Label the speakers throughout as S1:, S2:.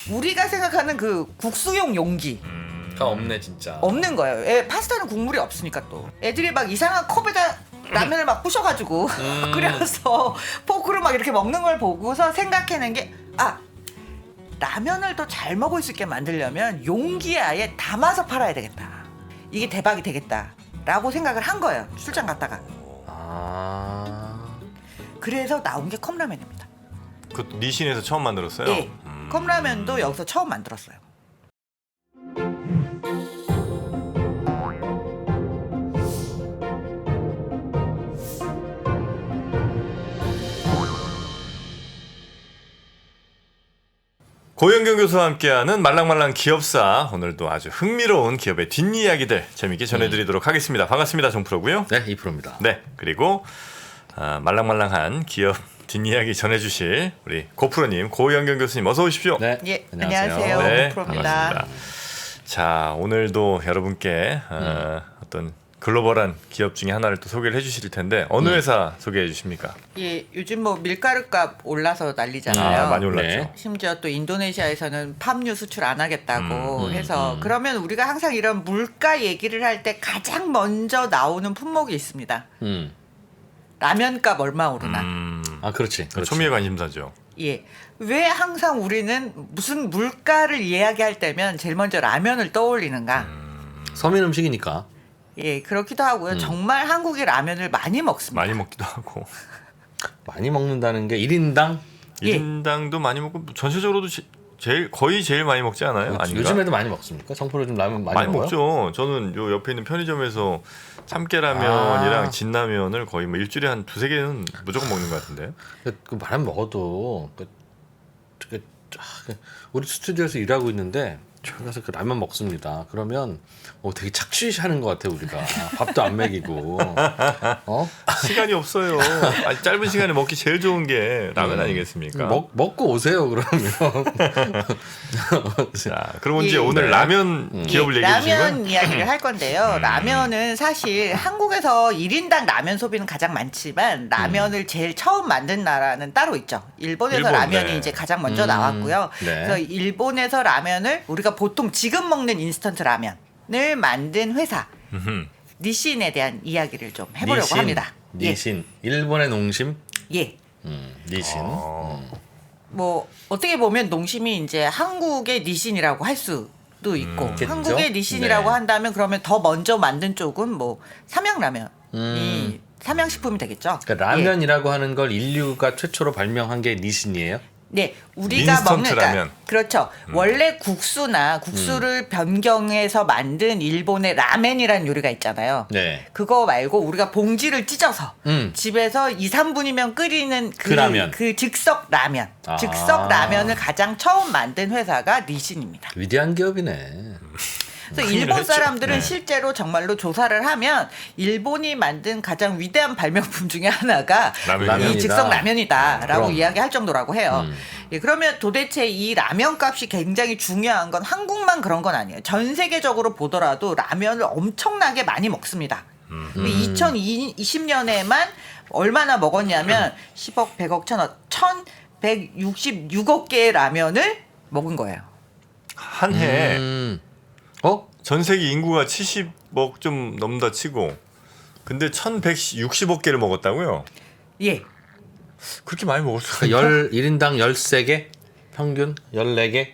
S1: 우리가 생각하는 그 국수용 용기
S2: 없네 진짜.
S1: 없는 거예요. 파스타는 국물이 없으니까 또 애들이 막 이상한 컵에다 라면을 막 부셔가지고 끓여서 포크로 막 이렇게 먹는 걸 보고서 생각해낸 게 라면을 더 잘 먹을 수 있게 만들려면 용기에 아예 담아서 팔아야 되겠다. 이게 대박이 되겠다라고 생각을 한 거예요. 출장 갔다가. 그래서 나온 게 컵라면입니다.
S3: 그 니신에서 처음 만들었어요?
S1: 예. 컵라면도 여기서 처음 만들었어요.
S3: 고영경 교수와 함께하는 말랑말랑 기업사, 오늘도 아주 흥미로운 기업의 뒷이야기들 재미있게 전해드리도록 하겠습니다. 반갑습니다. 정프로고요.
S2: 네, 2%입니다.
S3: 네, 그리고 말랑말랑한 기업 뒷이야기 전해주실 우리 고프로님, 고영경 교수님 어서 오십시오.
S2: 네,
S1: 예, 안녕하세요.
S3: 네,
S1: 고프로입니다.
S3: 반갑습니다. 자, 오늘도 여러분께 어떤 글로벌한 기업 중에 하나를 또 소개를 해주실 텐데 어느 회사 소개해 주십니까?
S1: 예, 요즘 뭐 밀가루값 올라서 난리잖아요.
S3: 많이 올랐죠.
S2: 네.
S1: 심지어 또 인도네시아에서는 팜유 수출 안 하겠다고 해서 그러면 우리가 항상 이런 물가 얘기를 할 때 가장 먼저 나오는 품목이 있습니다. 라면값 얼마 오르나.
S2: 그렇지.
S3: 초미의 관심사죠.
S1: 예. 왜 항상 우리는 무슨 물가를 이야기할 때면 제일 먼저 라면을 떠올리는가?
S2: 서민 음식이니까.
S1: 예, 그렇기도 하고요. 정말 한국이 라면을 많이 먹습니다.
S3: 많이 먹기도 하고
S2: 많이 먹는다는 게 1인당?
S1: 예.
S3: 1인당도 많이 먹고 전체적으로도 거의 제일 많이 먹지 않아요? 아닌가?
S2: 요즘에도 많이 먹습니까? 정프로 좀 라면 많이 먹어요?
S3: 먹죠. 저는 요 옆에 있는 편의점에서 참깨라면이랑 진라면을 거의 뭐 일주일에 한 두세 개는 무조건 먹는 것 같은데요.
S2: 그 라면 먹어도 우리 스튜디오에서 일하고 있는데 저기 가서 그 라면 먹습니다. 그러면 되게 착취하는 것 같아 우리가. 밥도 안 먹이고.
S3: 시간이 없어요. 아니, 짧은 시간에 먹기 제일 좋은 게 라면 아니겠습니까?
S2: 먹고 오세요 그러면.
S3: 자, 그럼 이제
S1: 예.
S3: 오늘 라면 기업을 얘기해 주신
S1: 라면
S3: 건
S1: 이야기를 할 건데요. 라면은 사실 한국에서 1인당 라면 소비는 가장 많지만 라면을 제일 처음 만든 나라는 따로 있죠. 일본에서
S3: 일본,
S1: 라면이
S3: 네.
S1: 이제 가장 먼저 나왔고요.
S2: 네.
S1: 그래서 일본에서 라면을 우리가 보통 지금 먹는 인스턴트 라면을 만든 회사 니신에 대한 이야기를 좀 해보려고
S2: 니신,
S1: 합니다.
S2: 니신. 일본의 농심.
S1: 예.
S2: 니신.
S1: 뭐 어떻게 보면 농심이 이제 한국의 니신이라고 할 수도 있고
S2: 그렇겠죠?
S1: 한국의 니신이라고
S2: 네.
S1: 한다면 그러면 더 먼저 만든 쪽은 뭐 삼양라면이 삼양식품이 되겠죠.
S2: 그러니까
S1: 예.
S2: 라면이라고 하는 걸 인류가 최초로 발명한 게 니신이에요?
S1: 네, 우리가
S3: 인스턴트
S1: 먹는 그러니까
S3: 라면.
S1: 그렇죠. 원래 국수를 변경해서 만든 일본의 라멘이라는 요리가 있잖아요.
S2: 네.
S1: 그거 말고 우리가 봉지를 찢어서
S2: 음.
S1: 집에서 2, 3분이면 끓이는
S2: 그 라면.
S1: 그 즉석 라면.
S2: 아.
S1: 즉석 라면을 가장 처음 만든 회사가 니신입니다.
S2: 위대한 기업이네.
S1: 그래서
S3: 큰일
S1: 일본
S3: 했죠.
S1: 사람들은
S3: 네.
S1: 실제로 정말로 조사를 하면 일본이 만든 가장 위대한 발명품 중에 하나가
S3: 라면이다.
S1: 이 즉석 라면이다라고
S2: 그럼.
S1: 이야기할 정도라고 해요. 예, 그러면 도대체 이 라면 값이 굉장히 중요한 건 한국만 그런 건 아니에요. 전 세계적으로 보더라도 라면을 엄청나게 많이 먹습니다. 2020년에만 얼마나 먹었냐면 10억, 100억, 1000억, 1166억 개의 라면을 먹은 거예요.
S3: 한 해에 전 세계 인구가 70억 좀 넘다 치고 근데 1160억 개를 먹었다고요?
S1: 예.
S3: 그렇게 많이 먹을 수가 있나?
S2: 그러니까 1인당 13개? 평균 14개?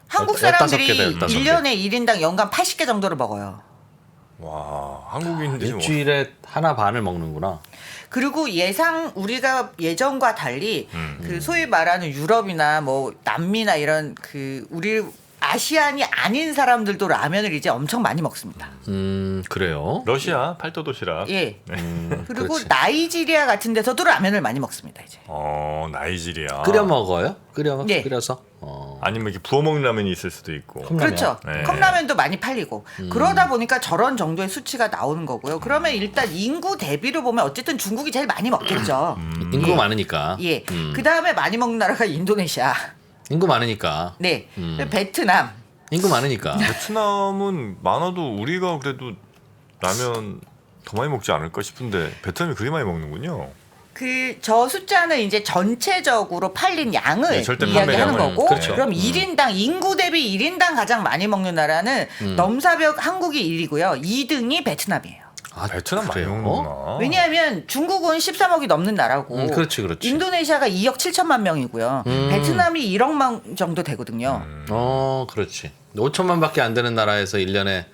S1: 한국
S2: 15개
S1: 사람들이
S2: 다, 15개.
S1: 1년에 1인당 연간 80개 정도를 먹어요.
S3: 와, 한국인들이 뭐
S2: 일주일에 하나 반을 먹는구나.
S1: 그리고 우리가 예전과 달리 그 소위 말하는 유럽이나 뭐 남미나 이런 그 우리 아시안이 아닌 사람들도 라면을 이제 엄청 많이 먹습니다.
S2: 그래요?
S3: 러시아 팔도 도시락.
S1: 예. 그리고
S2: 그렇지.
S1: 나이지리아 같은 데서도 라면을 많이 먹습니다, 이제.
S3: 나이지리아.
S2: 끓여 먹어요?
S1: 네.
S2: 끓여서?
S3: 아니면 이렇게 부어 먹는 라면이 있을 수도 있고.
S2: 컵라면.
S1: 그렇죠.
S3: 네.
S1: 컵라면도 많이 팔리고. 그러다 보니까 저런 정도의 수치가 나오는 거고요. 그러면 일단 인구 대비로 보면 어쨌든 중국이 제일 많이 먹겠죠.
S2: 인구가 많으니까.
S1: 예. 그 다음에 많이 먹는 나라가 인도네시아.
S2: 인구 많으니까.
S1: 네. 베트남.
S2: 인구 많으니까.
S3: 베트남은 많아도 우리가 그래도 라면 더 많이 먹지 않을까 싶은데 베트남이 그렇게 많이 먹는군요.
S1: 저 숫자는 이제 전체적으로 팔린 양을
S3: 네, 절대
S1: 이야기하는
S3: 판매량을.
S1: 거고,
S2: 그렇죠.
S1: 그럼 1인당 인구 대비 1인당 가장 많이 먹는 나라는 넘사벽 한국이 1위고요. 2등이 베트남이에요.
S2: 아,
S3: 베트남 많이
S2: 그래요?
S3: 먹는구나.
S1: 왜냐하면 중국은 13억이 넘는 나라고,
S2: 그렇지, 그렇지.
S1: 인도네시아가 2억 7천만 명이고요. 베트남이 1억만 정도 되거든요.
S2: 그렇지. 5천만밖에 안 되는 나라에서 1년에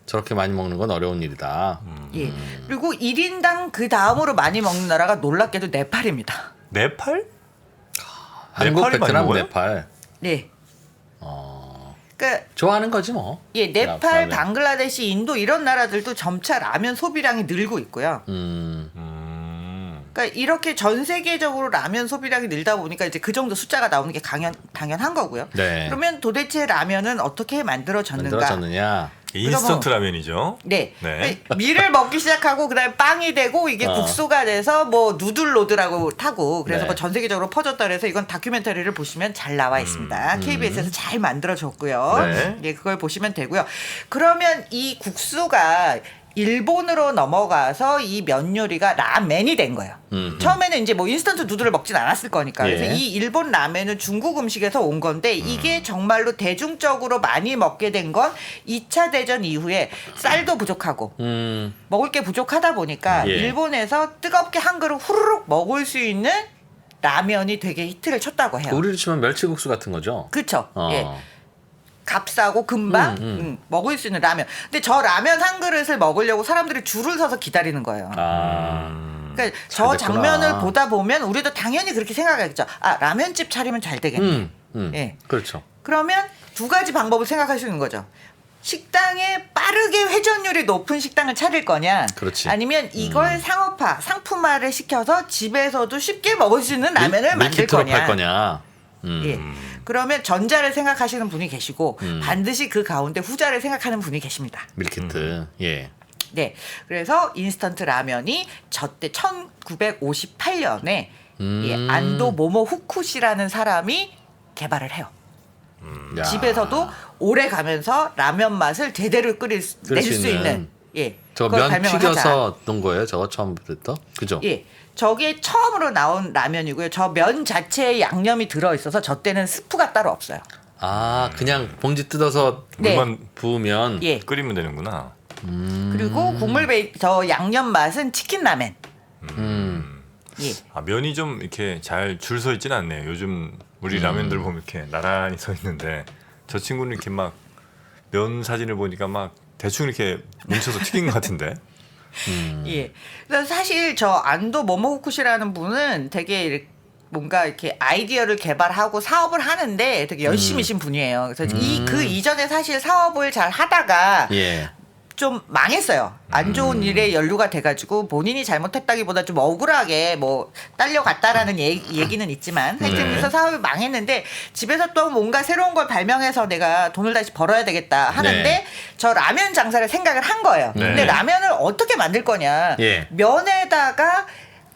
S2: 저렇게 많이 먹는 건 어려운 일이다.
S1: 예. 그리고 1인당 그 다음으로 많이 먹는 나라가 놀랍게도 네팔입니다.
S3: 네팔?
S2: 한국,
S3: 네팔이 많이
S2: 베트남,
S3: 먹어요?
S2: 네팔.
S1: 네. 그러니까
S2: 좋아하는 거지 뭐.
S1: 예, 네팔,
S2: 라면.
S1: 방글라데시, 인도 이런 나라들도 점차 라면 소비량이 늘고 있고요. 그러니까 이렇게 전 세계적으로 라면 소비량이 늘다 보니까 이제 그 정도 숫자가 나오는 게 당연한 거고요.
S2: 네.
S1: 그러면 도대체 라면은 어떻게 만들어졌는가?
S2: 만들어졌느냐?
S3: 인스턴트 라면이죠.
S1: 네.
S3: 네.
S1: 밀을 먹기 시작하고 그다음에 빵이 되고 이게 국수가 돼서 뭐 누들로드라고 타고 그래서
S2: 네.
S1: 뭐 전 세계적으로 퍼졌다 그래서 이건 다큐멘터리를 보시면 잘 나와 있습니다. KBS에서 잘 만들어졌고요.
S3: 네.
S1: 예, 그걸 보시면 되고요. 그러면 이 국수가 일본으로 넘어가서 이 면 요리가 라멘이 된 거예요. 처음에는 이제 뭐 인스턴트 누들을 먹진 않았을 거니까. 그래서
S2: 예.
S1: 이 일본 라멘은 중국 음식에서 온 건데 이게 정말로 대중적으로 많이 먹게 된 건 2차 대전 이후에 쌀도 부족하고 먹을 게 부족하다 보니까
S2: 예.
S1: 일본에서 뜨겁게 한 그릇 후루룩 먹을 수 있는 라면이 되게 히트를 쳤다고 해요.
S2: 우리로 치면 멸치국수 같은 거죠.
S1: 그렇죠.
S2: 어.
S1: 예. 값싸고 금방 먹을 수 있는 라면. 근데 저 라면 한 그릇을 먹으려고 사람들이 줄을 서서 기다리는 거예요. 그러니까 저
S2: 됐구나.
S1: 장면을 보다 보면 우리도 당연히 그렇게 생각하겠죠. 아, 라면집 차리면 잘 되겠네. 예.
S2: 그렇죠.
S1: 그러면 두 가지 방법을 생각할 수 있는 거죠. 식당에 빠르게 회전율이 높은 식당을 차릴 거냐,
S2: 그렇지.
S1: 아니면 이걸 상업화, 상품화를 시켜서 집에서도 쉽게 먹을 수 있는 라면을 만들
S2: 밀키트로
S1: 거냐.
S2: 팔 거냐.
S1: 예. 그러면 전자를 생각하시는 분이 계시고 반드시 그 가운데 후자를 생각하는 분이 계십니다.
S2: 밀키트. 예.
S1: 네. 그래서 인스턴트 라면이 저때 1958년에 이 안도 모모 후쿠시라는 사람이 개발을 해요.
S2: 야.
S1: 집에서도 오래 가면서 라면 맛을 제대로 낼 수 있는. 예.
S2: 저
S1: 그걸
S2: 면
S1: 발명을
S2: 튀겨서 넣은 거예요. 저거 처음부터. 그죠?
S1: 예. 저게 처음으로 나온 라면이고요. 저 면 자체에 양념이 들어 있어서 저 때는 스프가 따로 없어요.
S2: 아, 그냥 봉지 뜯어서
S1: 네.
S3: 물만
S2: 부으면
S1: 예.
S3: 끓이면 되는구나.
S1: 그리고 국물 저 양념 맛은 치킨 라멘. 예.
S3: 아, 면이 좀 이렇게 잘 줄 서 있지는 않네요. 요즘 우리 라면들 보면 이렇게 나란히 서 있는데 저 친구는 이렇게 막 면 사진을 보니까 막 대충 이렇게 뭉쳐서 튀긴 것 같은데.
S1: 예. 그래서 사실 저 안도 모모후쿠시라는 분은 되게 뭔가 이렇게 아이디어를 개발하고 사업을 하는데 되게 열심히신 분이에요. 그래서 그 이전에 사실 사업을 잘 하다가
S2: 예.
S1: 좀 망했어요. 안 좋은 일에 연루가 돼가지고 본인이 잘못했다기보다 좀 억울하게 뭐 딸려갔다라는 얘기는 있지만 하여튼 그래서 사업이 망했는데 집에서 또 뭔가 새로운 걸 발명해서 내가 돈을 다시 벌어야 되겠다 하는데
S2: 네.
S1: 저 라면 장사를 생각을 한 거예요.
S3: 네.
S1: 근데 라면을 어떻게 만들 거냐.
S2: 예.
S1: 면에다가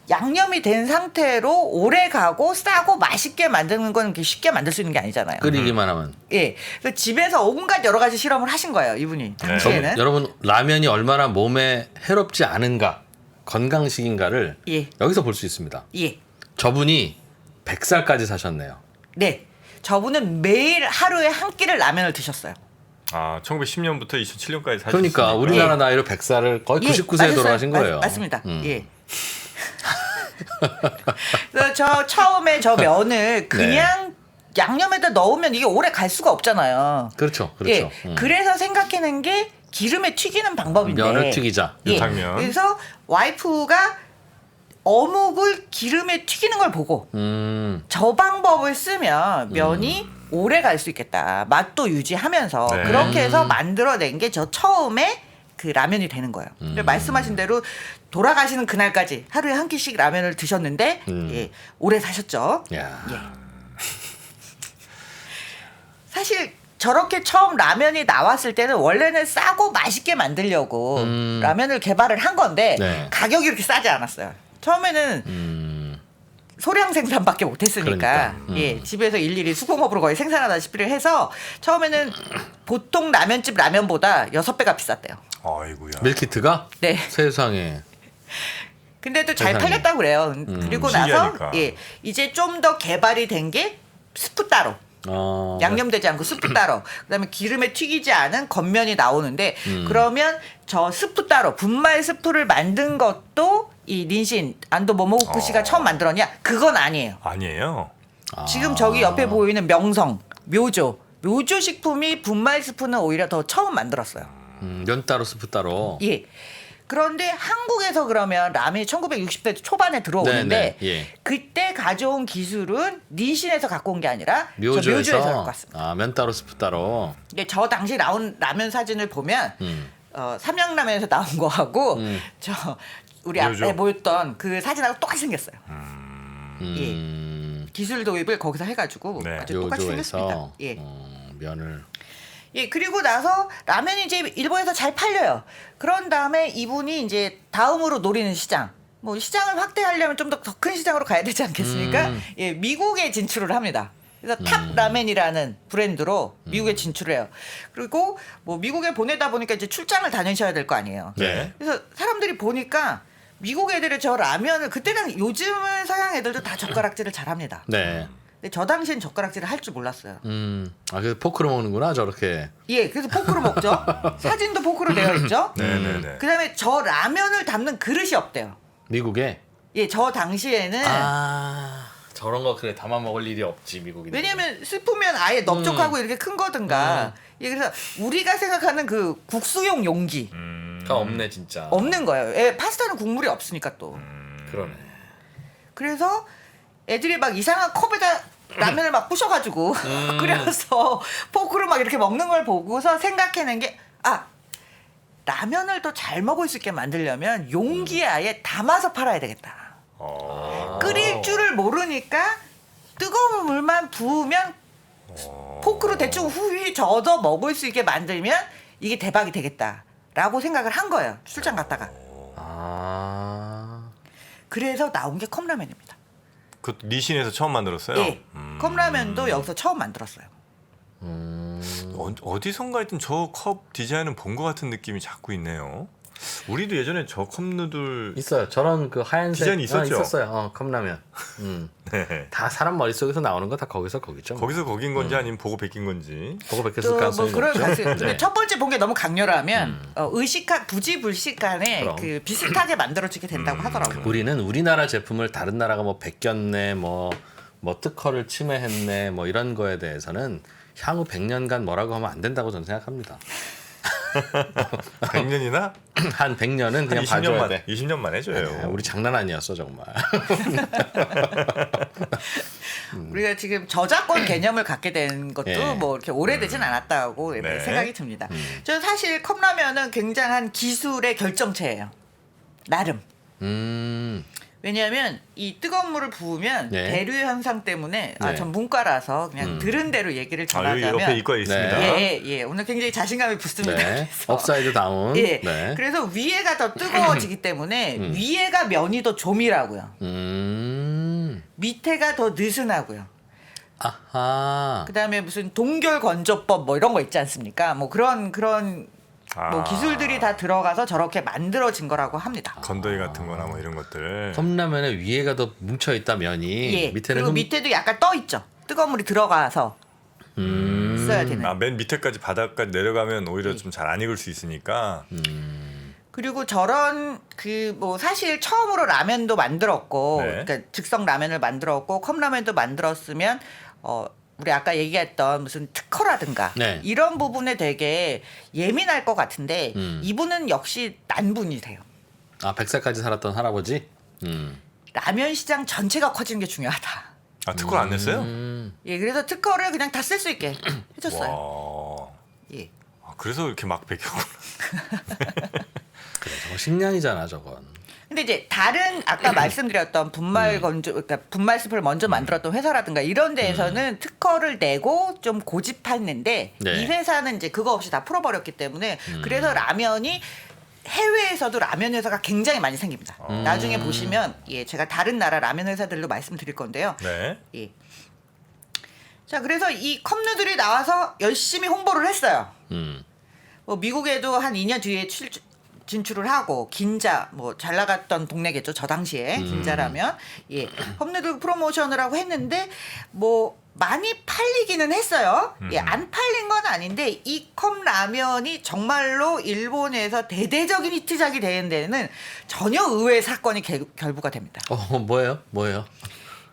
S1: 양념이 된 상태로 오래 가고 싸고 맛있게 만드는 건 그렇게 쉽게 만들 수 있는 게 아니잖아요.
S2: 끓이기만 하면.
S1: 예. 그래서 집에서 온갖 여러 가지 실험을 하신 거예요, 이분이. 당시에는.
S2: 여러분, 라면이 얼마나 몸에 해롭지 않은가, 건강식인가를
S1: 예.
S2: 여기서 볼 수 있습니다.
S1: 예.
S2: 저분이 100살까지 사셨네요.
S1: 네. 저분은 매일 하루에 한 끼를 라면을 드셨어요.
S3: 아, 1910년부터 2007년까지 사셨으니까.
S2: 그러니까 우리나라
S1: 예.
S2: 나이로 100살을 거의
S1: 예,
S2: 99세에
S1: 맞았어요.
S2: 돌아가신 거예요.
S1: 맞습니다. 예. 그래서 저 처음에 저 면을 그냥 양념에다 넣으면 이게 오래 갈 수가 없잖아요.
S2: 그렇죠.
S1: 예.
S2: 그렇죠.
S1: 그래서 생각해낸 게 기름에 튀기는 방법인데.
S2: 면을 튀기자.
S1: 예.
S3: 유탕면.
S1: 그래서 와이프가 어묵을 기름에 튀기는 걸 보고 저 방법을 쓰면 면이 오래 갈 수 있겠다. 맛도 유지하면서
S3: 네.
S1: 그렇게 해서 만들어낸 게 저 처음에 그 라면이 되는 거예요. 근데 말씀하신 대로 돌아가시는 그날까지 하루에 한 끼씩 라면을 드셨는데 예, 오래 사셨죠.
S2: 야.
S1: 예. 사실 저렇게 처음 라면이 나왔을 때는 원래는 싸고 맛있게 만들려고 라면을 개발을 한 건데
S2: 네.
S1: 가격이 이렇게 싸지 않았어요. 처음에는 소량 생산밖에 못했으니까
S2: 그러니까.
S1: 예, 집에서 일일이 수공업으로 거의 생산하다시피 해서 처음에는 보통 라면집 라면보다 6배가 비쌌대요.
S3: 아이고야.
S2: 밀키트가?
S1: 네.
S2: 세상에.
S1: 근데 또 잘
S2: 세상에.
S1: 팔렸다고 그래요. 그리고 나서
S3: 신기하니까.
S1: 예, 이제 좀 더 개발이 된 게 스프 따로. 양념되지 않고 스프 따로. 그다음에 기름에 튀기지 않은 겉면이 나오는데 그러면 저 스프 따로 분말 스프를 만든 것도 이 닌신 안도 모모코쿠 씨가 처음 만들었냐? 그건 아니에요.
S3: 아니에요.
S1: 지금 저기 옆에 보이는 명성, 묘조 식품이 분말 스프는 오히려 더 처음 만들었어요.
S2: 면 따로 스프 따로.
S1: 예. 그런데 한국에서 그러면 라면이 1960대 초반에 들어오는데
S2: 네네, 예.
S1: 그때 가져온 기술은 닌신에서 갖고 온 게 아니라 저
S2: 묘조에서
S1: 묘조에서 갖고 왔습니다.
S2: 면 따로 스프 따로.
S1: 근데 저 당시 나온 라면 사진을 보면 삼양라면에서 나온 거하고 저 우리
S3: 묘조.
S1: 앞에 모였던 그 사진하고 똑같이 생겼어요. 기술 도입을 거기서 해가지고
S3: 네.
S1: 아주 똑같이 생겼습니다.
S2: 묘조에서
S1: 예.
S2: 면을.
S1: 예, 그리고 나서 라면이 이제 일본에서 잘 팔려요. 그런 다음에 이분이 이제 다음으로 노리는 시장, 뭐 시장을 확대하려면 좀 더 큰 시장으로 가야 되지 않겠습니까? 예, 미국에 진출을 합니다. 그래서 탑 라멘이라는 브랜드로 미국에 진출을 해요. 그리고 뭐 미국에 보내다 보니까 이제 출장을 다니셔야 될 거 아니에요.
S3: 네.
S1: 그래서 사람들이 보니까 미국 애들이 저 라면을 그때는 요즘은 서양 애들도 다 젓가락질을 잘합니다.
S2: 네.
S1: 근데 저 당시엔 젓가락질을 할 줄 몰랐어요.
S2: 그래서 포크로 먹는구나 저렇게.
S1: 예, 그래서 포크로 먹죠. 사진도 포크로 되어 있죠.
S3: 네네네.
S1: 그다음에 저 라면을 담는 그릇이 없대요.
S2: 미국에.
S1: 예, 저 당시에는
S2: 저런 거 그래 담아 먹을 일이 없지 미국인.
S1: 왜냐면 스프면 아예 넓적하고 이렇게 큰 거든가. 예, 그래서 우리가 생각하는 그 국수용 용기
S2: 없네 진짜.
S1: 없는 거예요. 예, 파스타는 국물이 없으니까 또.
S2: 그러네.
S1: 그래서 애들이 막 이상한 컵에다 라면을 막 부셔가지고 끓여서 포크로 막 이렇게 먹는 걸 보고서 생각해낸 게 라면을 더 잘 먹을 수 있게 만들려면 용기에 아예 담아서 팔아야 되겠다. 끓일 줄을 모르니까 뜨거운 물만 부으면 포크로 대충 후휘 저어서 먹을 수 있게 만들면 이게 대박이 되겠다라고 생각을 한 거예요. 출장 갔다가. 그래서 나온 게 컵라면입니다.
S3: 그 니신에서 처음 만들었어요.
S1: 예, 컵라면도 여기서 처음 만들었어요.
S3: 어디선가 하여튼 저 컵 디자인은 본 것 같은 느낌이 자꾸 있네요. 우리도 예전에 저 컵 누들
S2: 있어요. 저런 그 하얀색
S3: 디자인이 있었죠?
S2: 있었어요. 컵라면.
S3: 네.
S2: 다 사람 머릿속에서 나오는 거 다 거기서 거기죠.
S3: 거기서 거긴 건지 아니면 보고 베낀 건지.
S2: 보고 뵙겠을
S1: 또
S2: 가능성이
S1: 뭐 그런
S2: 높죠.
S1: 가능. 근데
S2: 네.
S1: 첫 번째 본 게 너무 강렬하면 부지불식간에
S2: 그럼.
S1: 그 비슷하게 만들어지게 된다고 하더라고요.
S2: 우리는 우리나라 제품을 다른 나라가 뭐 베꼈네, 뭐 특허를 침해했네, 뭐 이런 거에 대해서는 향후 100년간 뭐라고 하면 안 된다고 저는 생각합니다.
S3: 100년이나
S2: 한 100년은 그냥 봐줘야 돼.
S3: 20년만 해줘요.
S2: 우리 장난 아니었어 정말.
S1: 우리가 지금 저작권 개념을 갖게 된 것도
S2: 예.
S1: 뭐 이렇게 오래되진 않았다고
S3: 네.
S1: 생각이 듭니다. 저는 사실 컵라면은 굉장한 기술의 결정체예요. 나름. 왜냐하면 이 뜨거운 물을 부으면
S2: 네.
S1: 대류 현상 때문에
S2: 네.
S1: 전 문과라서 그냥 들은 대로 얘기를
S3: 여기
S1: 전하자면
S3: 옆에 이과에 있습니다.
S1: 예, 오늘 굉장히 자신감이 붙습니다.
S2: 네.
S1: 그래서
S2: 업사이드 다운.
S1: 예.
S2: 네.
S1: 그래서 위에가 더 뜨거워지기 때문에 위에가 면이 더 조밀하고요. 밑에가 더 느슨하고요.
S2: 아하.
S1: 그다음에 무슨 동결 건조법 뭐 이런 거 있지 않습니까? 뭐 그런 뭐 기술들이 다 들어가서 저렇게 만들어진 거라고 합니다.
S3: 건더기 같은 거나 뭐 이런 것들.
S2: 컵라면에 위에가 더 뭉쳐 있다 면이
S1: 예.
S2: 밑에는
S1: 그리고 밑에도 약간 떠 있죠. 뜨거운 물이 들어가서 써야 되는.
S3: 맨 밑에까지 바닥까지 내려가면 오히려 좀 잘 안 익을 수 있으니까.
S1: 그리고 저런 그 뭐 사실 처음으로 라면도 만들었고,
S3: 네.
S1: 그러니까 즉석 라면을 만들었고 컵라면도 만들었으면 우리 아까 얘기했던 무슨 특허라든가
S2: 네.
S1: 이런 부분에 되게 예민할 것 같은데 이분은 역시 난분이세요.
S2: 100살까지 살았던 할아버지.
S1: 라면 시장 전체가 커지는 게 중요하다.
S3: 특허를 안 냈어요?
S1: 예, 그래서 특허를 그냥 다 쓸 수 있게 해줬어요.
S3: 와.
S1: 예.
S3: 그래서 이렇게 막 베꼈구나.
S2: 그래, 저거 식량이잖아 저건.
S1: 근데 이제 다른 아까 말씀드렸던 분말 건조, 그러니까 분말 스프를 먼저 만들었던 회사라든가 이런 데에서는 특허를 내고 좀 고집했는데
S2: 네.
S1: 이 회사는 이제 그거 없이 다 풀어버렸기 때문에 그래서 라면이 해외에서도 라면 회사가 굉장히 많이 생깁니다. 나중에 보시면 제가 다른 나라 라면 회사들로 말씀드릴 건데요.
S3: 네.
S1: 예. 자, 그래서 이 컵누들이 나와서 열심히 홍보를 했어요. 뭐 미국에도 한 2년 뒤에 진출을 하고 긴자 뭐 잘 나갔던 동네겠죠 저 당시에 긴자라면 예 컵누들 프로모션을 하고 했는데 뭐 많이 팔리기는 했어요. 예, 안 팔린 건 아닌데 이 컵라면이 정말로 일본에서 대대적인 히트작이 되는 데는 전혀 의외의 사건이 결부가 됩니다.
S2: 뭐예요?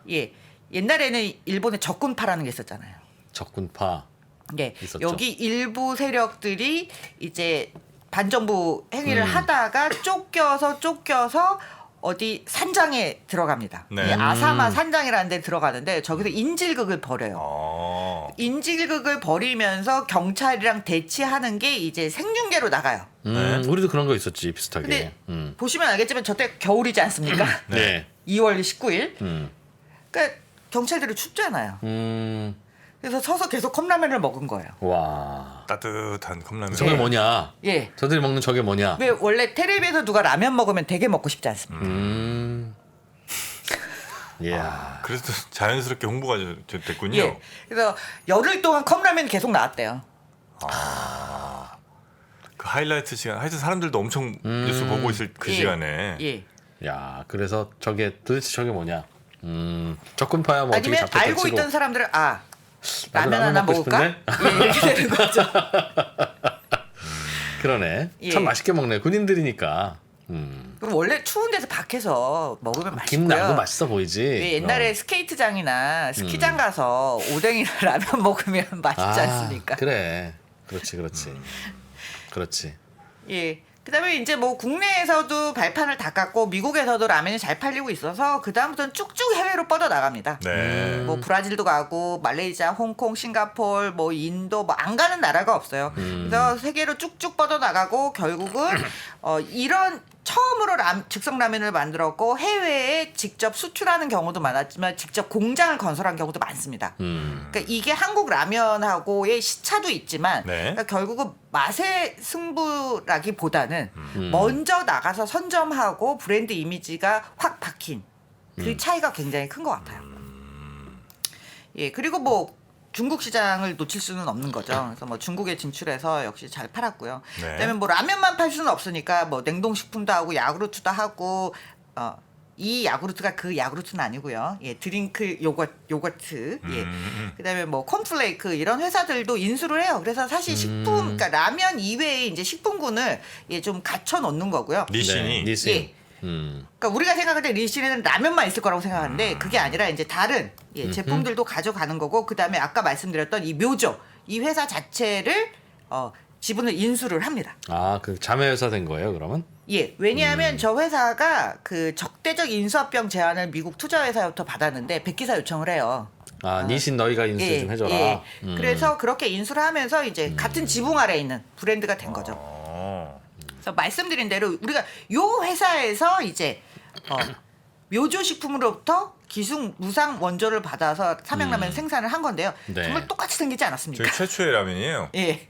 S1: 예, 옛날에는 일본에 적군파라는 게 있었잖아요.
S2: 적군파.
S1: 예,
S2: 있었죠.
S1: 여기 일부 세력들이 이제 반정부 행위를 하다가 쫓겨서 어디 산장에 들어갑니다.
S3: 네.
S1: 이 아사마 산장이라는 데 들어가는데 저기서 인질극을 벌여요. 인질극을 벌이면서 경찰이랑 대치하는 게 이제 생중계로 나가요.
S2: 우리도 그런 거 있었지 비슷하게.
S1: 근데 보시면 알겠지만 저때 겨울이지 않습니까?
S2: 네.
S1: 2월 19일.
S2: 음.
S1: 그러니까 경찰들이 춥잖아요.
S2: 음.
S1: 그래서 서서 계속 컵라면을 먹은 거예요.
S2: 와.
S3: 따뜻한 컵라면.
S2: 저게 뭐냐?
S1: 예.
S2: 저들이 먹는 저게 뭐냐?
S1: 왜 원래 텔레비에서 누가 라면 먹으면 되게 먹고 싶지 않습니까?
S2: 이야.
S3: 그래서 자연스럽게 홍보가 됐군요.
S1: 예. 그래서 열흘 동안 컵라면이 계속 나왔대요.
S3: 그 하이라이트 시간. 하여튼 사람들도 엄청 뉴스 보고 있을 그
S1: 예.
S3: 시간에.
S1: 예.
S2: 야, 그래서 도대체 저게 뭐냐? 적군파야 뭐
S1: 아니면
S2: 어떻게
S1: 알고
S2: 잡혔다
S1: 있던 사람들은
S2: 나도
S1: 라면 하나
S2: 먹고
S1: 먹을까? 예, 이렇게 되는 거죠.
S2: 그러네.
S1: 예.
S2: 참 맛있게 먹네. 군인들이니까.
S1: 그럼 원래 추운 데서 밖에서 먹으면
S2: 김
S1: 맛있고요.
S2: 나고 맛있어 보이지.
S1: 왜 옛날에 스케이트장이나 스키장 가서 오뎅이나 라면 먹으면 맛있지 않습니까?
S2: 그래. 그렇지. 그렇지.
S1: 예. 그다음에 이제 뭐 국내에서도 발판을 닦았고 미국에서도 라면이 잘 팔리고 있어서 그다음부터는 쭉쭉 해외로 뻗어 나갑니다.
S3: 네.
S1: 뭐 브라질도 가고 말레이시아, 홍콩, 싱가포르, 뭐 인도 뭐 안 가는 나라가 없어요. 그래서 세계로 쭉쭉 뻗어 나가고 결국은 이런 처음으로 즉석 라면을 만들었고 해외에 직접 수출하는 경우도 많았지만 직접 공장을 건설한 경우도 많습니다. 그러니까 이게 한국 라면하고의 시차도 있지만
S3: 네.
S1: 그러니까 결국은 맛의 승부라기보다는 먼저 나가서 선점하고 브랜드 이미지가 확 박힌 그 차이가 굉장히 큰 것 같아요. 예, 그리고 뭐 중국 시장을 놓칠 수는 없는 거죠. 그래서 뭐 중국에 진출해서 역시 잘 팔았고요.
S3: 네.
S1: 그다음에 뭐 라면만 팔 수는 없으니까 뭐 냉동식품도 하고 야구르트도 하고 이 야구르트가 그 야구르트는 아니고요. 예, 드링크 요거트. 예. 그다음에 뭐 콘플레이크 이런 회사들도 인수를 해요. 그래서 사실 식품 그러니까 라면 이외에 이제 식품군을 좀 갖춰 놓는 거고요.
S3: 니신이.
S2: 니신.
S1: 예. 그러니까 우리가 생각할 때 리신에는 라면만 있을 거라고 생각하는데 그게 아니라 이제 다른 제품들도 가져가는 거고 그다음에 아까 말씀드렸던 이 묘조 이 회사 자체를 지분을 인수를 합니다.
S2: 그 자매 회사 된 거예요, 그러면?
S1: 예, 왜냐하면 저 회사가 그 적대적 인수합병 제안을 미국 투자회사부터 받았는데 백기사 요청을 해요.
S2: 니신 너희가 인수 좀 해줘라.
S1: 예. 그래서 그렇게 인수를 하면서 이제 같은 지붕 아래 있는 브랜드가 된 거죠. 그래서 말씀드린 대로 우리가 요 회사에서 이제 묘조식품으로부터 기숙 무상 원조를 받아서 삼양라면 생산을 한 건데요.
S2: 네.
S1: 정말 똑같이 생기지 않았습니까?
S3: 저희 최초의 라면이에요.
S1: 예,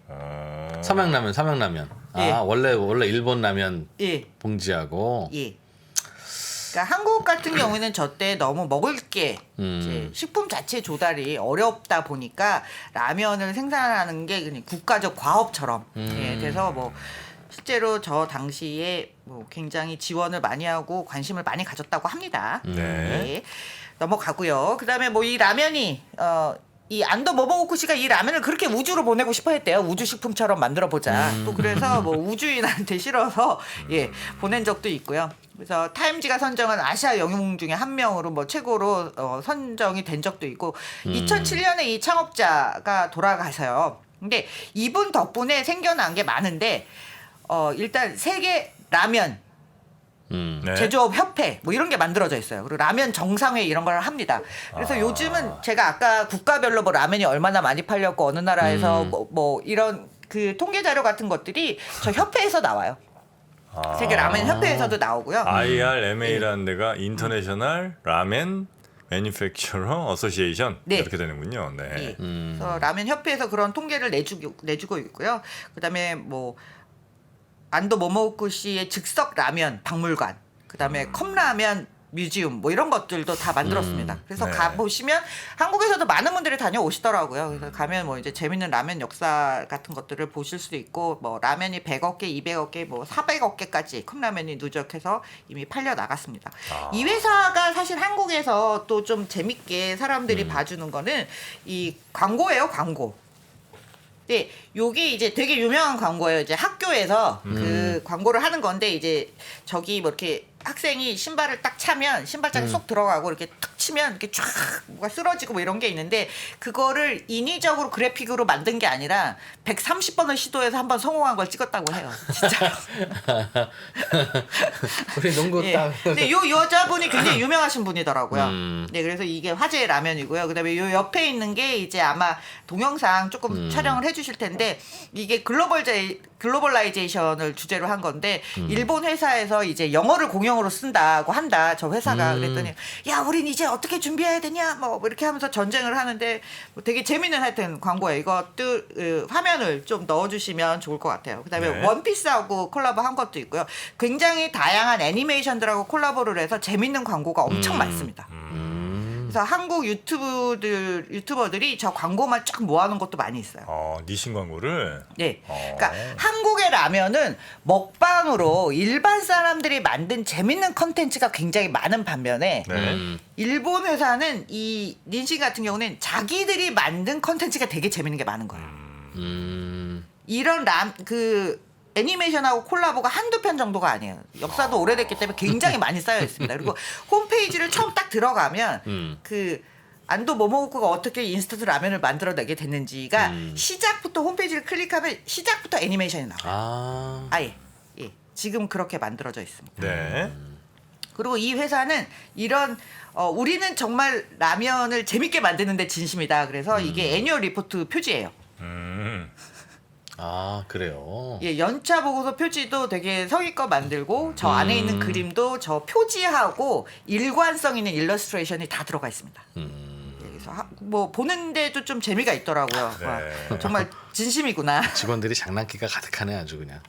S2: 삼양라면.
S1: 예.
S2: 원래 일본 라면
S1: 예,
S2: 봉지하고.
S1: 예. 그러니까 한국 같은 경우에는 저 때 너무 먹을 게 이제 식품 자체 조달이 어렵다 보니까 라면을 생산하는 게 그냥 국가적 과업처럼 돼서 뭐 실제로 저 당시에 뭐 굉장히 지원을 많이 하고 관심을 많이 가졌다고 합니다.
S3: 네.
S1: 예. 넘어가고요. 그다음에 뭐 이 라면이 이 안도 모모고쿠 씨가 이 라면을 그렇게 우주로 보내고 싶어 했대요. 우주 식품처럼 만들어 보자. 또 그래서 뭐 우주인한테 실어서 보낸 적도 있고요. 그래서 타임지가 선정한 아시아 영웅 중에 한 명으로 뭐 최고로 선정이 된 적도 있고 2007년에 이 창업자가 돌아가서요. 근데 이분 덕분에 생겨난 게 많은데 일단 세계 라면
S3: 네.
S1: 제조업 협회 뭐 이런 게 만들어져 있어요. 그리고 라면 정상회 이런 걸 합니다. 그래서 요즘은 제가 아까 국가별로 뭐 라면이 얼마나 많이 팔렸고 어느 나라에서 뭐 이런 그 통계 자료 같은 것들이 저 협회에서 나와요. 세계 라면 협회에서도 나오고요.
S3: IRMA라는 데가 인터내셔널 라멘 매니팩처러 어소시에이션
S1: 네.
S3: 이렇게 되는군요. 네.
S1: 예. 그래서 라면 협회에서 그런 통계를 내주고 있고요. 그다음에 뭐 안도 모모쿠 씨의 즉석 라면 박물관, 그다음에 컵라면 뮤지엄 뭐 이런 것들도 다 만들었습니다. 그래서
S3: 네.
S1: 가 보시면 한국에서도 많은 분들이 다녀오시더라고요. 그래서 가면 뭐 이제 재밌는 라면 역사 같은 것들을 보실 수도 있고 뭐 라면이 100억 개, 200억 개, 뭐 400억 개까지 컵라면이 누적해서 이미 팔려 나갔습니다. 이 회사가 사실 한국에서 또 좀 재밌게 사람들이 봐주는 거는 이 광고예요, 광고. 네, 요게 이제 되게 유명한 광고예요. 이제 학교에서 그 광고를 하는 건데 이제 저기 뭐 이렇게 학생이 신발을 딱 차면 신발장에 쏙 들어가고 이렇게 탁 치면 이렇게 쫙 뭐가 쓰러지고 뭐 이런 게 있는데 그거를 인위적으로 그래픽으로 만든 게 아니라 130번을 시도해서 한번 성공한 걸 찍었다고 해요. 진짜.
S2: 우리 농구
S1: 예.
S2: 딱.
S1: 근데 요 여자분이 굉장히 유명하신 분이더라고요. 네, 그래서 이게 화제의 라면이고요. 그다음에 요 옆에 있는 게 이제 아마 동영상 조금 촬영을 해주실 텐데 이게 글로벌라이제이션을 주제로 한 건데 일본 회사에서 이제 영어를 공용어로 쓴다고 한다. 저 회사가 그랬더니 야, 우린 이제 어떻게 준비해야 되냐? 뭐 이렇게 하면서 전쟁을 하는데 뭐 되게 재밌는 하여튼 광고예요. 이것들 화면을 좀 넣어주시면 좋을 것 같아요. 그다음에
S3: 네.
S1: 원피스하고 콜라보 한 것도 있고요. 굉장히 다양한 애니메이션들하고 콜라보를 해서 재밌는 광고가 엄청 많습니다. 그래서 한국 유튜버들이 저 광고만 쫙 모아놓은 것도 많이 있어요.
S3: 니신 광고를.
S1: 네. 그러니까 한국의 라면은 먹방으로 일반 사람들이 만든 재밌는 컨텐츠가 굉장히 많은 반면에
S3: 네.
S1: 일본 회사는 이 닌신 같은 경우는 자기들이 만든 컨텐츠가 되게 재밌는 게 많은 거예요. 이런 애니메이션하고 콜라보가 한두 편 정도가 아니에요. 역사도 오래됐기 때문에 굉장히 많이 쌓여 있습니다. 그리고 홈페이지를 처음 딱 들어가면 그 안도 모모코가 어떻게 인스턴트 라면을 만들어내게 됐는지가 시작부터 홈페이지를 클릭하면 시작부터 애니메이션이 나와요. 아예. 예. 지금 그렇게 만들어져 있습니다.
S3: 네.
S1: 그리고 이 회사는 이런 우리는 정말 라면을 재밌게 만드는데 진심이다. 그래서 이게 애뉴얼 리포트 표지예요.
S2: 아, 그래요.
S1: 예, 연차 보고서 표지도 되게 성의껏 만들고 저 안에 있는 그림도 저 표지하고 일관성 있는 일러스트레이션이 다 들어가 있습니다. 예, 그래서 뭐 보는데도 좀 재미가 있더라고요.
S3: 네.
S1: 와, 정말 진심이구나.
S2: 직원들이 장난기가 가득하네 아주 그냥.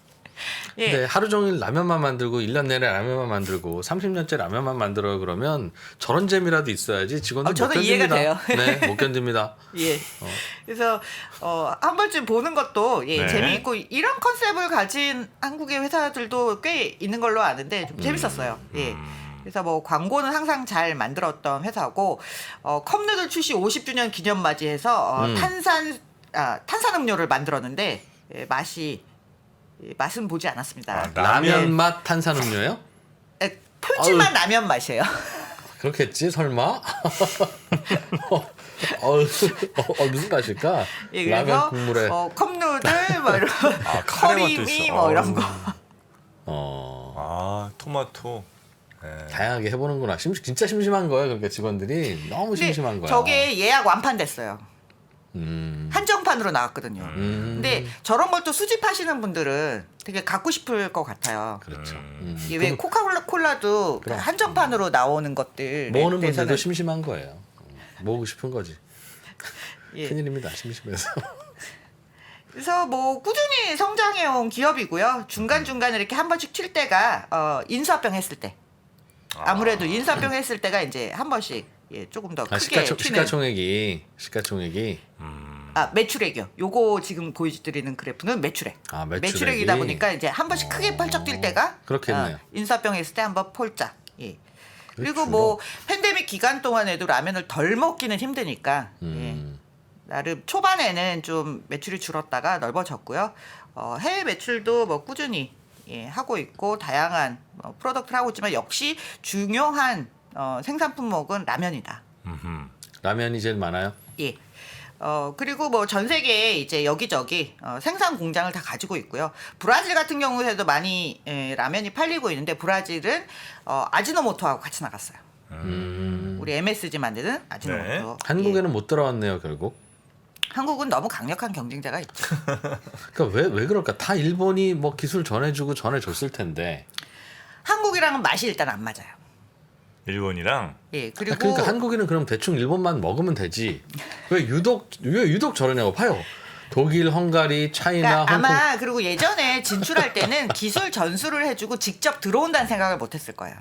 S1: 예.
S2: 근데 하루 종일 라면만 만들고 1년 내내 라면만 만들고 30년째 라면만 만들어 그러면 저런 재미라도 있어야지 직원들 못
S1: 저도
S2: 견딥니다.
S1: 이해가 돼요.
S2: 네, 못 견딥니다.
S1: 예. 그래서 한 번쯤 보는 것도
S3: 네.
S1: 재미있고 이런 컨셉을 가진 한국의 회사들도 꽤 있는 걸로 아는데 좀 재밌었어요. 예. 그래서 뭐 광고는 항상 잘 만들었던 회사고 컵누들 출시 50주년 기념 맞이해서 탄산음료를 만들었는데 맛은 보지 않았습니다.
S2: 라면 맛 탄산음료요?
S1: 표지만 라면 맛이에요.
S2: 그렇겠지 설마? 무슨 맛일까?
S1: 예,
S2: 라면
S1: 그래서
S2: 국물에.
S1: 컵누들 뭐 이런
S3: 카레 맛도
S1: 커리미
S3: 있어.
S1: 뭐 이런 거.
S3: 토마토. 네.
S2: 다양하게 해보는구나. 진짜 심심한 거예요. 그러니까 직원들이 너무 심심한 거야.
S1: 저게 예약 완판됐어요. 한정판으로 나왔거든요. 근데 저런 걸 또 수집하시는 분들은 되게 갖고 싶을 것 같아요.
S2: 그렇죠.
S1: 이게 왜 코카콜라도
S2: 그럼.
S1: 한정판으로 나오는 것들
S2: 모으는 분들도 심심한 거예요. 모으고 싶은 거지.
S1: 예.
S2: 큰일입니다. 심심해서.
S1: 그래서 뭐 꾸준히 성장해온 기업이고요. 중간중간에 이렇게 한 번씩 튈 때가 인수합병 했을 때. 아무래도 인수합병 했을 때가 이제 한 번씩 조금 더 크게 튀는.
S2: 시가총액이.
S1: 매출액이요. 요거 지금 보여드리는 그래프는 매출액. 매출액이다 보니까 이제 한 번씩 크게 펄쩍 뛸 때가
S2: 그렇겠네요.
S1: 인수합병 했을 때 한번 폴짝. 예. 그리고
S2: 그렇죠.
S1: 뭐 팬데믹 기간 동안에도 라면을 덜 먹기는 힘드니까 나름 초반에는 좀 매출이 줄었다가 넓어졌고요. 해외 매출도 뭐 꾸준히 하고 있고 다양한 프로덕트를 하고 있지만 역시 중요한 생산 품목은 라면이다.
S2: 라면이 제일 많아요?
S1: 예. 그리고 뭐 전 세계에 이제 여기저기 생산 공장을 다 가지고 있고요. 브라질 같은 경우에도 많이 라면이 팔리고 있는데 브라질은 아지노모토하고 같이 나갔어요. 우리 MSG 만드는 아지노모토.
S3: 네.
S2: 한국에는 못 들어왔네요 결국.
S1: 한국은 너무 강력한 경쟁자가 있죠.
S2: 그러니까 왜 그럴까? 다 일본이 뭐 기술 전해주고 전해줬을 텐데.
S1: 한국이랑은 맛이 일단 안 맞아요.
S3: 일본이랑.
S1: 예, 그리고
S2: 그러니까 한국인은 그럼 대충 일본만 먹으면 되지. 왜 유독 저러냐고 봐요. 독일, 헝가리, 차이나,
S1: 그러니까
S2: 홍콩.
S1: 아마 그리고 예전에 진출할 때는 기술 전수를 해주고 직접 들어온다는 생각을 못했을 거예요.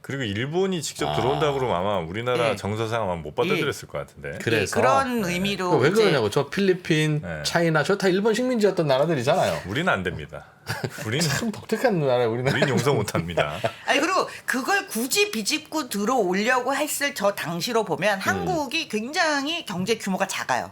S3: 그리고 일본이 직접
S2: 아.
S3: 들어온다 그러면 아마 우리나라
S1: 예.
S3: 정서상 아마 못 받아들였을 것 같은데.
S1: 예,
S2: 그래서
S1: 그런 의미로
S2: 왜
S1: 이제
S2: 그러냐고. 저 필리핀,
S3: 네.
S2: 차이나 저 다 일본 식민지였던 나라들이잖아요.
S3: 우리는 안 됩니다. 우리는
S2: 좀 독특한 나라예요, 우리나라.
S3: 우린 용서 못합니다.
S1: 아니 그리고 그걸 굳이 비집고 들어오려고 했을 저 당시로 보면 한국이 굉장히 경제 규모가 작아요.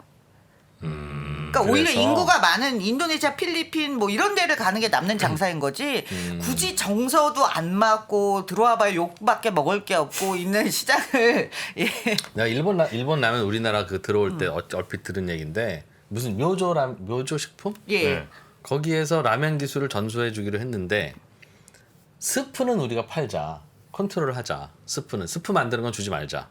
S1: 그러니까 오히려
S2: 그래서.
S1: 인구가 많은 인도네시아, 필리핀 뭐 이런 데를 가는 게 남는 장사인 거지. 굳이 정서도 안 맞고 들어와봐야 욕밖에 먹을 게 없고 있는 시장을 예.
S2: 내가 일본 라면 우리나라 그 들어올 때 얼핏 들은 얘기인데 무슨 묘조 식품?
S1: 예.
S3: 네.
S2: 거기에서 라면 기술을 전수해 주기로 했는데 스프는 우리가 팔자. 컨트롤을 하자. 스프 만드는 건 주지 말자.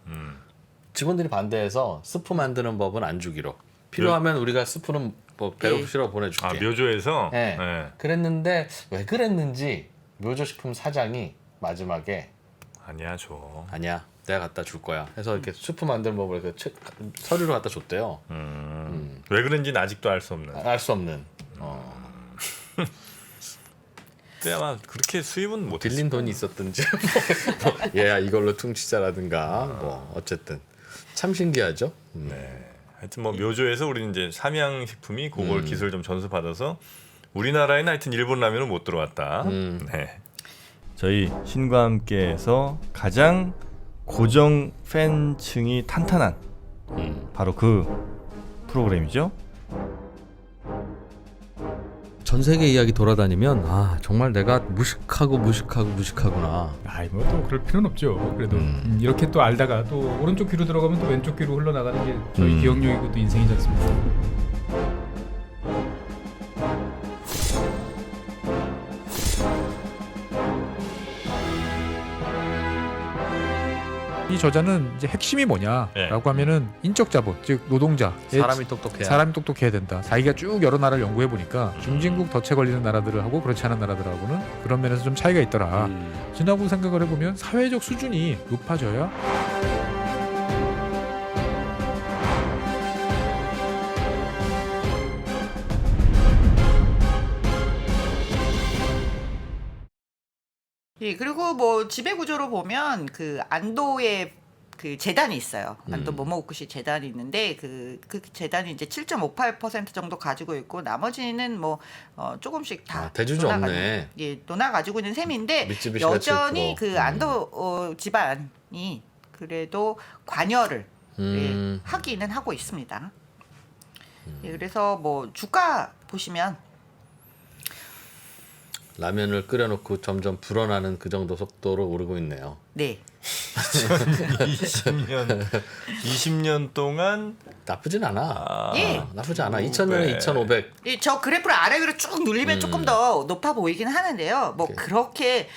S2: 직원들이 반대해서 스프 만드는 법은 안 주기로. 필요하면 우리가 스프는 뭐 배로 실어 보내줄게.
S3: 아 묘조에서.
S2: 네.
S3: 네.
S2: 그랬는데 왜 그랬는지 묘조식품 사장이 마지막에
S3: 아니야 줘.
S2: 아니야 내가 갖다 줄 거야 해서 이렇게 스프 만드는 법을 서류로 갖다 줬대요.
S3: 왜 그런지는 아직도 알 수 없는.
S2: 알 수 없는.
S3: 근데 아마 그렇게 수입은 못
S2: 빌린 돈이 있었든지 뭐, 얘야 이걸로 퉁치자라든가 뭐 어쨌든 참 신기하죠.
S3: 네. 하여튼 뭐 묘조에서 우리는 이제 삼양식품이 그걸 기술 좀 전수받아서 우리나라에는 하여튼 일본 라면은 못 들어왔다. 네. 저희 신과 함께해서 가장 고정 팬층이 탄탄한 바로 그 프로그램이죠.
S2: 전 세계 이야기 돌아다니면 아 정말 내가 무식하구나.
S4: 아이 뭐 또 그럴 필요는 없죠. 그래도 이렇게 또 알다가 또 오른쪽 귀로 들어가면 또 왼쪽 귀로 흘러나가는 게 저희 기억력이고 또 인생이지 않습니까? 이 저자는 이제 핵심이 뭐냐라고
S3: 네.
S4: 하면은 인적 자본, 즉 노동자,
S2: 사람이 똑똑해야.
S4: 사람이 똑똑해야 된다. 자기가 쭉 여러 나라를 연구해 보니까 중진국 덫에 걸리는 나라들하고 그렇지 않은 나라들하고는 그런 면에서 좀 차이가 있더라. 지나고 생각을 해보면 사회적 수준이 높아져야
S1: 예, 그리고 뭐 지배 구조로 보면 그 안도의 그 재단이 있어요. 안도 모모구시 재단이 있는데 그 재단이 이제 7.58% 정도 가지고 있고 나머지는 뭐 조금씩 다
S2: 대주주 없네.
S1: 예, 논아 가지고 있는 셈인데
S2: 미쯔비시가
S1: 여전히
S2: 7%.
S1: 그 안도 집안이 그래도 관여를 예, 하기는 하고 있습니다. 예, 그래서 뭐 주가 보시면
S2: 라면을 끓여놓고 점점 불어나는 그 정도 속도로 오르고 있네요.
S1: 네.
S3: 20년 동안
S2: 나쁘진 않아.
S1: 예.
S2: 나쁘지 않아. 2000년에 2,500.
S1: 예, 저 그래프를 아래 위로 쭉 눌리면 조금 더 높아 보이긴 하는데요. 뭐 그렇게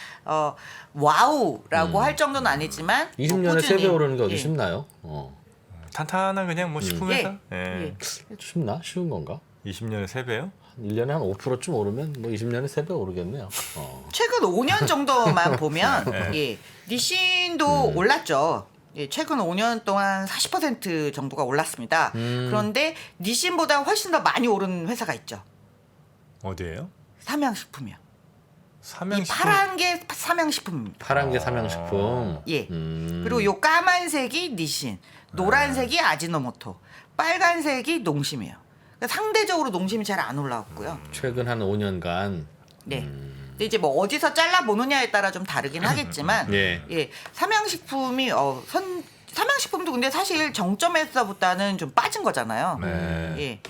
S1: 와우라고 할 정도는 아니지만
S2: 20년에
S1: 꾸준히,
S2: 3배 오르는 게 어디
S1: 예.
S2: 쉽나요?
S3: 탄탄한 그냥 뭐 식품회사.
S1: 예.
S3: 예.
S2: 쉽나? 쉬운 건가?
S3: 20년에 3배요?
S2: 1년에 한 5%좀 오르면 뭐 20년에 3배 오르겠네요.
S1: 최근 5년 정도만 보면 예, 니신도 올랐죠. 예, 최근 5년 동안 40% 정도가 올랐습니다. 그런데 니신보다 훨씬 더 많이 오른 회사가 있죠.
S3: 어디예요?
S1: 삼양식품이요. 이
S3: 삼양식품.
S1: 파란 게 삼양식품입니다.
S2: 파란 게 삼양식품.
S1: 예. 그리고 요 까만색이 니신, 노란색이 아지노모토, 빨간색이 농심이에요. 그러니까 상대적으로 농심이 잘 안 올라왔고요.
S2: 최근 한 5년간
S1: 네. 근데 이제 뭐 어디서 잘라 보느냐에 따라 좀 다르긴 하겠지만,
S2: 예.
S1: 예, 삼양식품이 삼양식품도 근데 사실 정점에서보다는 좀 빠진 거잖아요.
S3: 네.
S1: 예.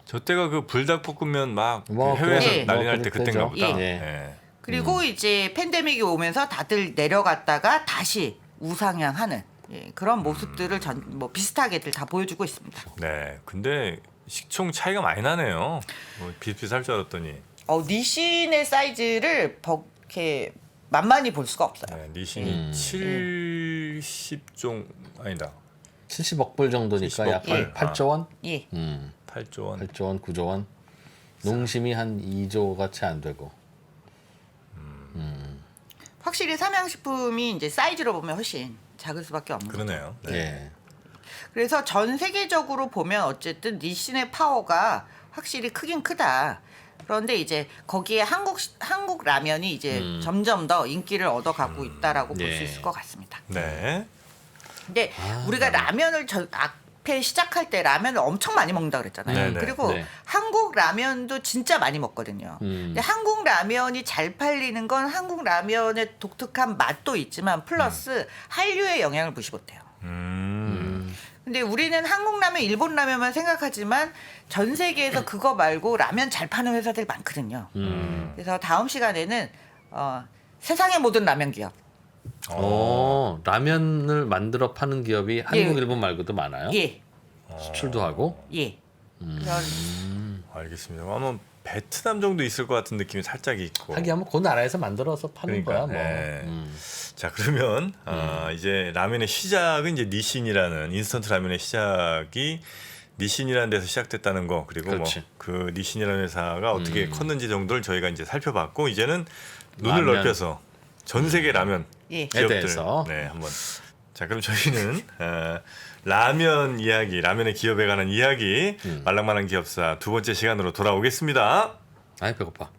S3: 저 때가 그 불닭볶음면 막
S2: 뭐,
S3: 해외에서
S1: 예.
S3: 난리 날 때
S2: 뭐,
S3: 그때인가
S2: 그때죠.
S3: 보다.
S1: 예.
S3: 예.
S1: 그리고 이제 팬데믹이 오면서 다들 내려갔다가 다시 우상향하는 예, 그런 모습들을 뭐 비슷하게들 다 보여주고 있습니다.
S3: 네. 근데 식총 차이가 많이 나네요. 뭐 비슷비슷할 줄 알았더니.
S1: 니신의 사이즈를 이렇게 만만히 볼 수가 없어요.
S3: 네, 니신이 70종 아니다.
S2: 70억 불 정도니까
S3: 70억
S2: 약
S3: 불.
S2: 8조 원?
S1: 예.
S3: 8조 원.
S2: 8조 원, 9조 원. 농심이 한 2조가 채 안 되고.
S1: 확실히 삼양식품이 이제 사이즈로 보면 훨씬 작을 수밖에 없는 거죠.
S3: 그러네요. 네.
S2: 예.
S1: 그래서 전 세계적으로 보면 어쨌든 니신의 파워가 확실히 크긴 크다. 그런데 이제 거기에 한국 라면이 이제 점점 더 인기를 얻어가고 있다라고 볼 수
S2: 예.
S1: 있을 것 같습니다.
S3: 네.
S1: 근데 우리가 라면을 앞에 시작할 때 라면을 엄청 많이 먹는다 그랬잖아요.
S3: 네네.
S1: 그리고
S2: 네.
S1: 한국 라면도 진짜 많이 먹거든요. 근데 한국 라면이 잘 팔리는 건 한국 라면의 독특한 맛도 있지만 플러스 한류의 영향을 무시 못해요. 근데 우리는 한국 라면, 일본 라면만 생각하지만 전 세계에서 그거 말고 라면 잘 파는 회사들이 많거든요. 그래서 다음 시간에는 세상의 모든 라면 기업.
S2: 라면을 만들어 파는 기업이 한국,
S1: 예.
S2: 일본 말고도 많아요?
S1: 예,
S2: 수출도 하고?
S1: 예. 그런
S3: 알겠습니다. 아마 베트남 정도 있을 것 같은 느낌이 살짝 있고.
S2: 하긴 한번 그 나라에서 만들어서 파는
S3: 그러니까,
S2: 거야 뭐.
S3: 예. 자 그러면 이제 라면의 시작은 이제 니신이라는 인스턴트 라면의 시작이 니신이라는 데서 시작됐다는 거 그리고
S2: 그렇지.
S3: 뭐 그 니신이라는 회사가 어떻게 컸는지 정도를 저희가 이제 살펴봤고 이제는 눈을
S2: 라면.
S3: 넓혀서 전 세계 라면
S1: 예.
S3: 기업들
S2: 대해서.
S3: 네 한번 자 그럼 저희는 라면 이야기 라면의 기업에 관한 이야기 말랑말랑 기업사 두 번째 시간으로 돌아오겠습니다.
S2: 아이 배고파.